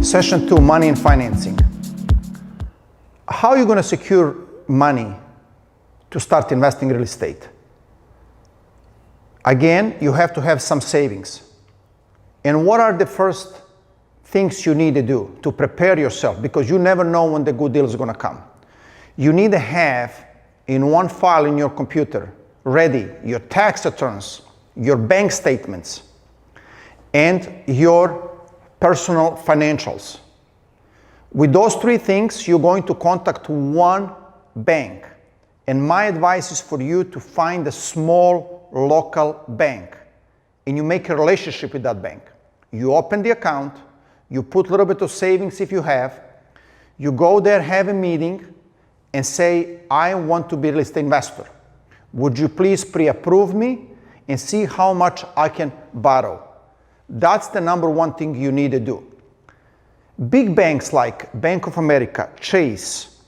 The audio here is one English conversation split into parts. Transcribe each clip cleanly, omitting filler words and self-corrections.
Session 2, money and financing. How are you going to secure money to start investing in real estate? Again, you have to have some savings. And what are the first things you need to do to prepare yourself? Because you never know when the good deal is going to come. You need to have in one file in your computer ready your tax returns, your bank statements, and your personal financials. With those three things, you're going to contact one bank. And my advice is for you to find a small local bank. And you make a relationship with that bank. You open the account, you put a little bit of savings if you have, you go there, have a meeting, and say, I want to be a real estate investor. Would you please pre-approve me and see how much I can borrow? That's the number one thing you need to do. Big banks like Bank of America, Chase,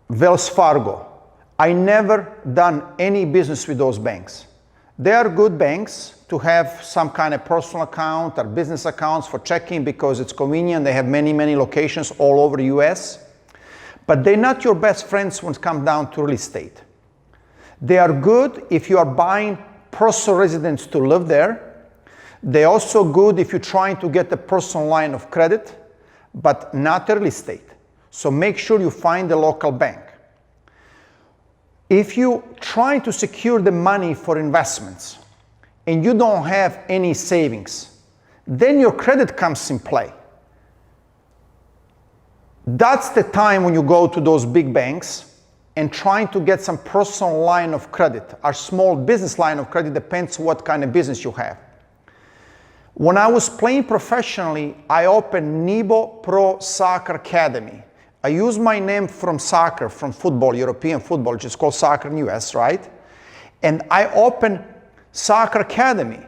Wells Fargo, I never done any business with those banks. They are good banks to have some kind of personal account or business accounts for checking because it's convenient. They have many, many locations all over the US. But they're not your best friends when it comes down to real estate. They are good if you are buying personal residence to live there. They're also good if you're trying to get a personal line of credit, but not real estate. So make sure you find a local bank. If you try to secure the money for investments and you don't have any savings, then your credit comes in play. That's the time when you go to those big banks and trying to get some personal line of credit or small business line of credit, depends what kind of business you have. When I was playing professionally, I opened Nebo Pro Soccer Academy. I used my name from soccer, from football, European football, which is called soccer in the US, right? And I opened Soccer Academy.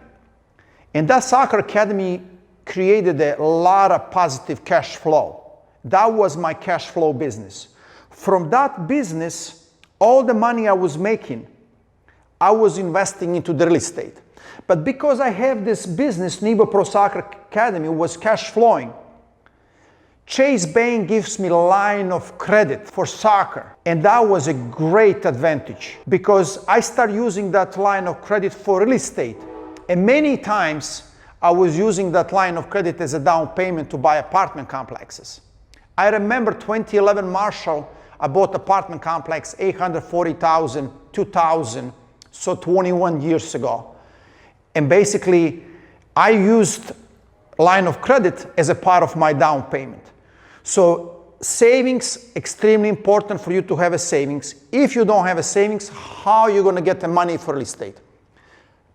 And that Soccer Academy created a lot of positive cash flow. That was my cash flow business. From that business, all the money I was making, I was investing into the real estate. But because I have this business, Nebo Pro Soccer Academy was cash flowing, Chase Bank gives me a line of credit for soccer. And that was a great advantage because I started using that line of credit for real estate. And many times I was using that line of credit as a down payment to buy apartment complexes. I remember 2011 Marshall, I bought apartment complex, 840,000, 2000, so 21 years ago. And basically, I used line of credit as a part of my down payment. So savings, extremely important for you to have a savings. If you don't have a savings, how are you going to get the money for real estate?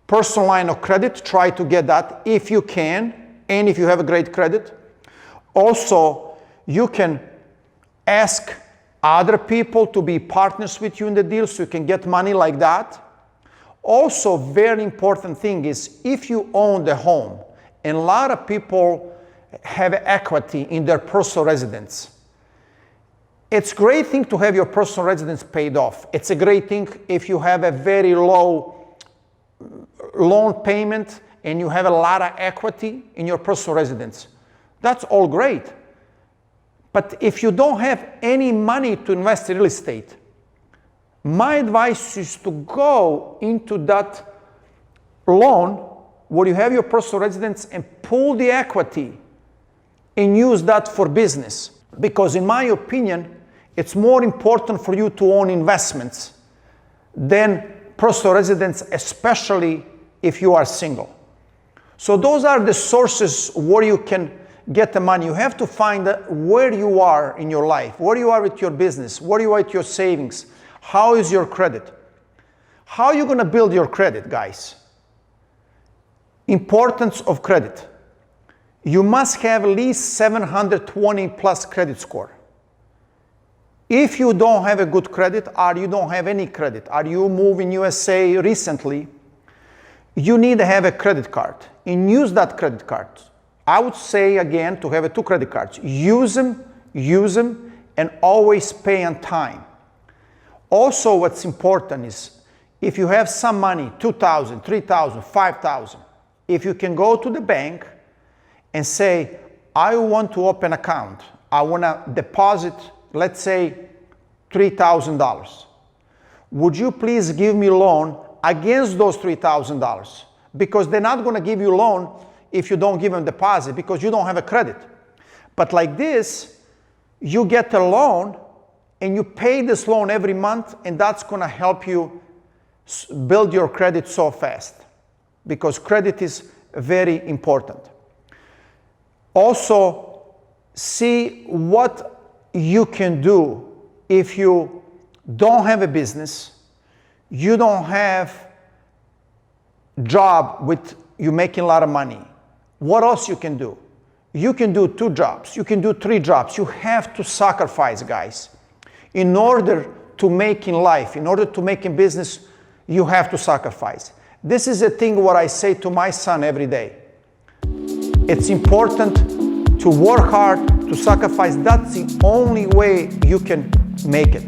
Personal line of credit, try to get that if you can, and if you have a great credit. Also, you can ask other people to be partners with you in the deal so you can get money like that. Also, very important thing is if you own the home, and a lot of people have equity in their personal residence. It's a great thing to have your personal residence paid off. It's a great thing if you have a very low loan payment and you have a lot of equity in your personal residence. That's all great. But if you don't have any money to invest in real estate, my advice is to go into that loan where you have your personal residence and pull the equity and use that for business. Because in my opinion, it's more important for you to own investments than personal residence, especially if you are single. So those are the sources where you can get the money. You have to find where you are in your life, where you are with your business, where you are with your savings. How is your credit? How are you going to build your credit, guys? Importance of credit. You must have at least 720 plus credit score. If you don't have a good credit or you don't have any credit or you moved in USA recently, you need to have a credit card and use that credit card. I would say again to have two credit cards. Use them, and always pay on time. Also, what's important is if you have some money, $2,000, $3,000, $5,000, if you can go to the bank and say, I want to open an account. I want to deposit, let's say, $3,000. Would you please give me a loan against those $3,000? Because they're not going to give you a loan if you don't give them deposit because you don't have a credit. But like this, you get a loan and you pay this loan every month, and that's going to help you build your credit so fast because credit is very important. Also, see what you can do if you don't have a business, you don't have job with you making a lot of money. What else you can do? You can do 2 jobs. You can do 3 jobs. You have to sacrifice, guys. In order to make in life, in order to make in business, you have to sacrifice. This is a thing what I say to my son every day. It's important to work hard, to sacrifice. That's the only way you can make it.